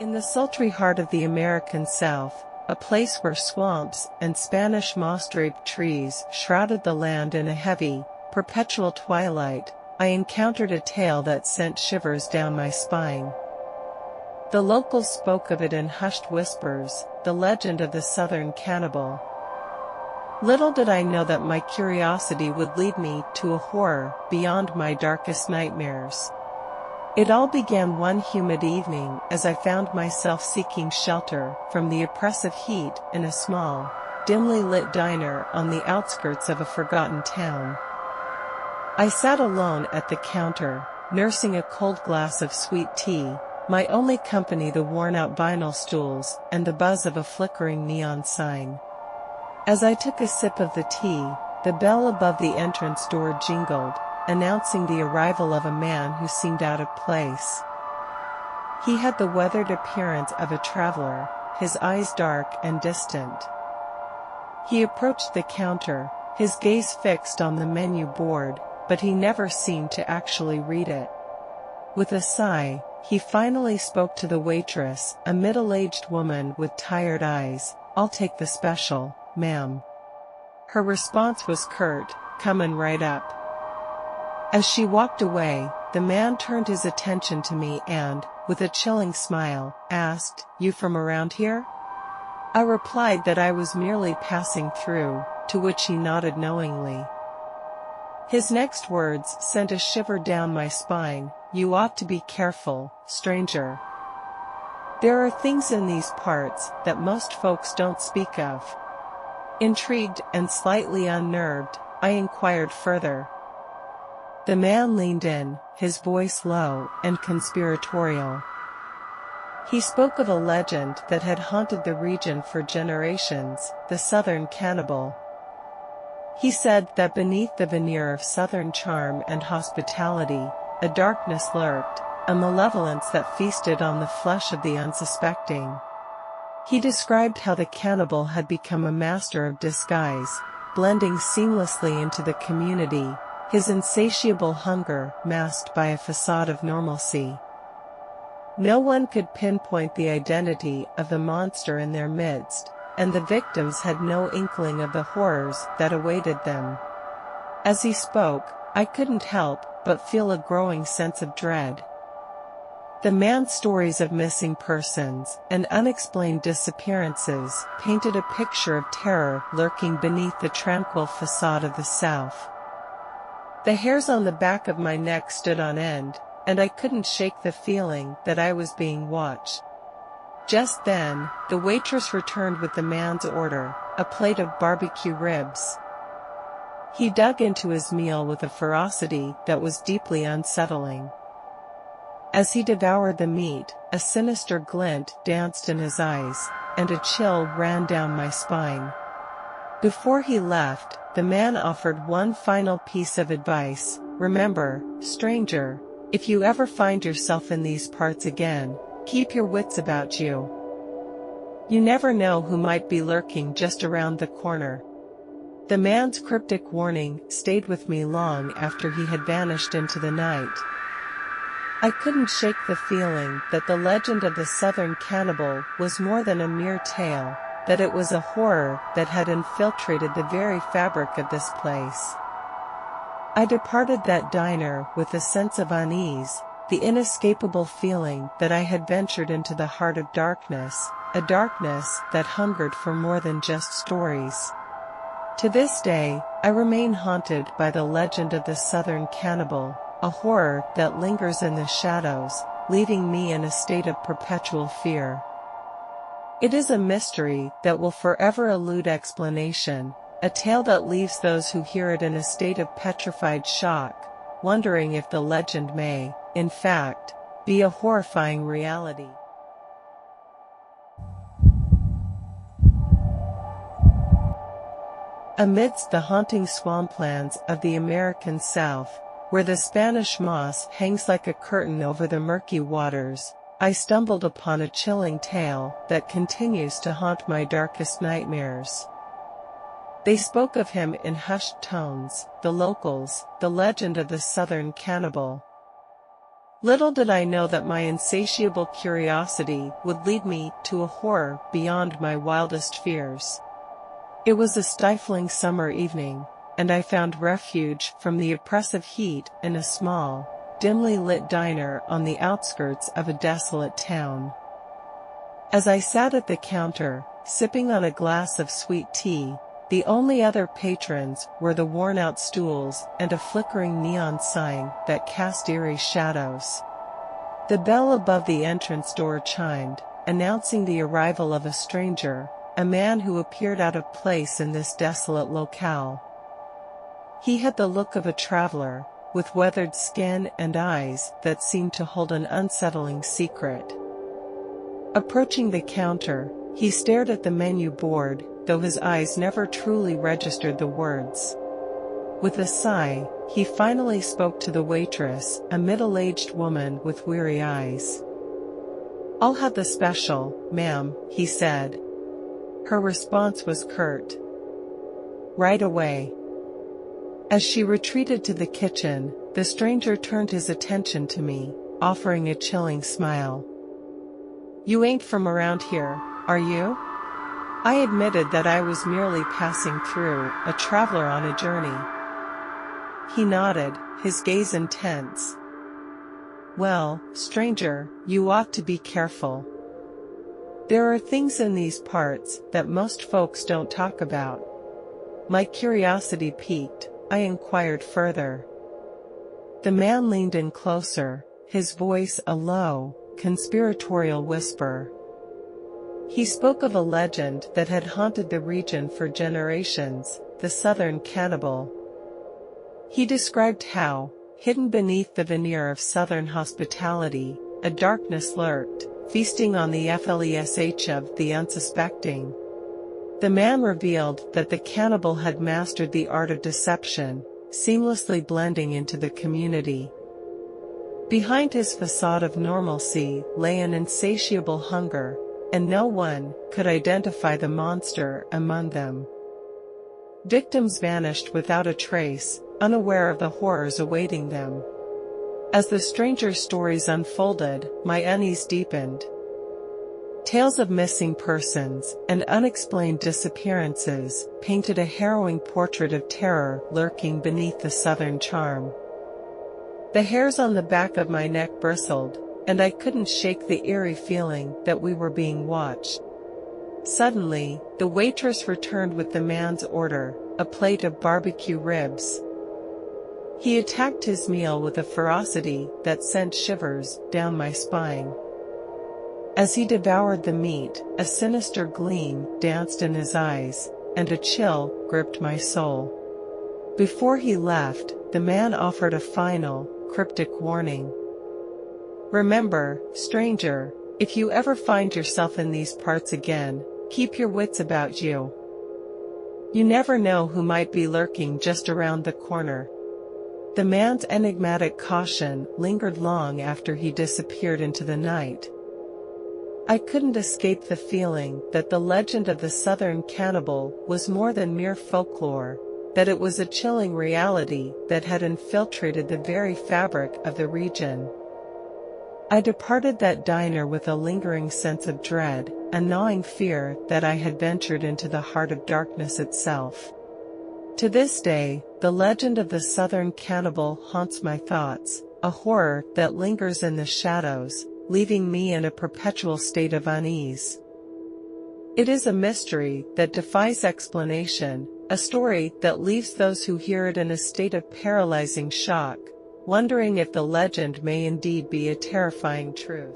In the sultry heart of the American South, a place where swamps and Spanish moss-draped trees shrouded the land in a heavy, perpetual twilight, I encountered a tale that sent shivers down my spine. The locals spoke of it in hushed whispers, the legend of the Southern Cannibal. Little did I know that my curiosity would lead me to a horror beyond my darkest nightmares. It all began one humid evening as I found myself seeking shelter from the oppressive heat in a small, dimly lit diner on the outskirts of a forgotten town. I sat alone at the counter, nursing a cold glass of sweet tea, my only company the worn-out vinyl stools and the buzz of a flickering neon sign. As I took a sip of the tea, the bell above the entrance door jingled, announcing the arrival of a man who seemed out of place. He had the weathered appearance of a traveler, his eyes dark and distant. He approached the counter, his gaze fixed on the menu board, but he never seemed to actually read it. With a sigh, he finally spoke to the waitress, a middle-aged woman with tired eyes. "I'll take the special, ma'am." Her response was curt, "Comin' right up." As she walked away, the man turned his attention to me and, with a chilling smile, asked, "You from around here?" I replied that I was merely passing through, to which he nodded knowingly. His next words sent a shiver down my spine. "You ought to be careful, stranger. There are things in these parts that most folks don't speak of." Intrigued and slightly unnerved, I inquired further. The man leaned in, his voice low and conspiratorial. He spoke of a legend that had haunted the region for generations, the Southern Cannibal. He said that beneath the veneer of Southern charm and hospitality, a darkness lurked, a malevolence that feasted on the flesh of the unsuspecting. He described how the cannibal had become a master of disguise, blending seamlessly into the community, his insatiable hunger masked by a facade of normalcy. No one could pinpoint the identity of the monster in their midst, and the victims had no inkling of the horrors that awaited them. As he spoke, I couldn't help but feel a growing sense of dread. The man's stories of missing persons and unexplained disappearances painted a picture of terror lurking beneath the tranquil facade of the South. The hairs on the back of my neck stood on end, and I couldn't shake the feeling that I was being watched. Just then, the waitress returned with the man's order, a plate of barbecue ribs. He dug into his meal with a ferocity that was deeply unsettling. As he devoured the meat, a sinister glint danced in his eyes, and a chill ran down my spine. Before he left, the man offered one final piece of advice. "Remember, stranger, if you ever find yourself in these parts again, keep your wits about you. You never know who might be lurking just around the corner." The man's cryptic warning stayed with me long after he had vanished into the night. I couldn't shake the feeling that the legend of the Southern Cannibal was more than a mere tale, that it was a horror that had infiltrated the very fabric of this place. I departed that diner with a sense of unease, the inescapable feeling that I had ventured into the heart of darkness, a darkness that hungered for more than just stories. To this day, I remain haunted by the legend of the Southern Cannibal, a horror that lingers in the shadows, leaving me in a state of perpetual fear. It is a mystery that will forever elude explanation, a tale that leaves those who hear it in a state of petrified shock, wondering if the legend may, in fact, be a horrifying reality. Amidst the haunting swamplands of the American South, where the Spanish moss hangs like a curtain over the murky waters, I stumbled upon a chilling tale that continues to haunt my darkest nightmares. They spoke of him in hushed tones, the locals, the legend of the Southern Cannibal. Little did I know that my insatiable curiosity would lead me to a horror beyond my wildest fears. It was a stifling summer evening, and I found refuge from the oppressive heat in a small, dimly lit diner on the outskirts of a desolate town. As I sat at the counter, sipping on a glass of sweet tea, the only other patrons were the worn-out stools and a flickering neon sign that cast eerie shadows. The bell above the entrance door chimed, announcing the arrival of a stranger, a man who appeared out of place in this desolate locale. He had the look of a traveler, with weathered skin and eyes that seemed to hold an unsettling secret. Approaching the counter, he stared at the menu board, though his eyes never truly registered the words. With a sigh, he finally spoke to the waitress, a middle-aged woman with weary eyes. "I'll have the special, ma'am," he said. Her response was curt. "Right away." As she retreated to the kitchen, the stranger turned his attention to me, offering a chilling smile. "You ain't from around here, are you?" I admitted that I was merely passing through, a traveler on a journey. He nodded, his gaze intense. "Well, stranger, you ought to be careful. There are things in these parts that most folks don't talk about." My curiosity piqued, I inquired further. The man leaned in closer, his voice a low, conspiratorial whisper. He spoke of a legend that had haunted the region for generations, the southern cannibal. He described how, hidden beneath the veneer of southern hospitality, a darkness lurked, feasting on the flesh of the unsuspecting. The man revealed that the cannibal had mastered the art of deception, seamlessly blending into the community. Behind his facade of normalcy lay an insatiable hunger, and no one could identify the monster among them. Victims vanished without a trace, unaware of the horrors awaiting them. As the stranger's stories unfolded, my unease deepened. Tales of missing persons and unexplained disappearances painted a harrowing portrait of terror lurking beneath the southern charm. The hairs on the back of my neck bristled, and I couldn't shake the eerie feeling that we were being watched. Suddenly, the waitress returned with the man's order, a plate of barbecue ribs. He attacked his meal with a ferocity that sent shivers down my spine. As he devoured the meat, a sinister gleam danced in his eyes, and a chill gripped my soul. Before he left, the man offered a final, cryptic warning. "Remember, stranger, if you ever find yourself in these parts again, keep your wits about you. You never know who might be lurking just around the corner." The man's enigmatic caution lingered long after he disappeared into the night. I couldn't escape the feeling that the legend of the southern cannibal was more than mere folklore, that it was a chilling reality that had infiltrated the very fabric of the region. I departed that diner with a lingering sense of dread, a gnawing fear that I had ventured into the heart of darkness itself. To this day, the legend of the southern cannibal haunts my thoughts, a horror that lingers in the shadows, leaving me in a perpetual state of unease. It is a mystery that defies explanation, a story that leaves those who hear it in a state of paralyzing shock, wondering if the legend may indeed be a terrifying truth.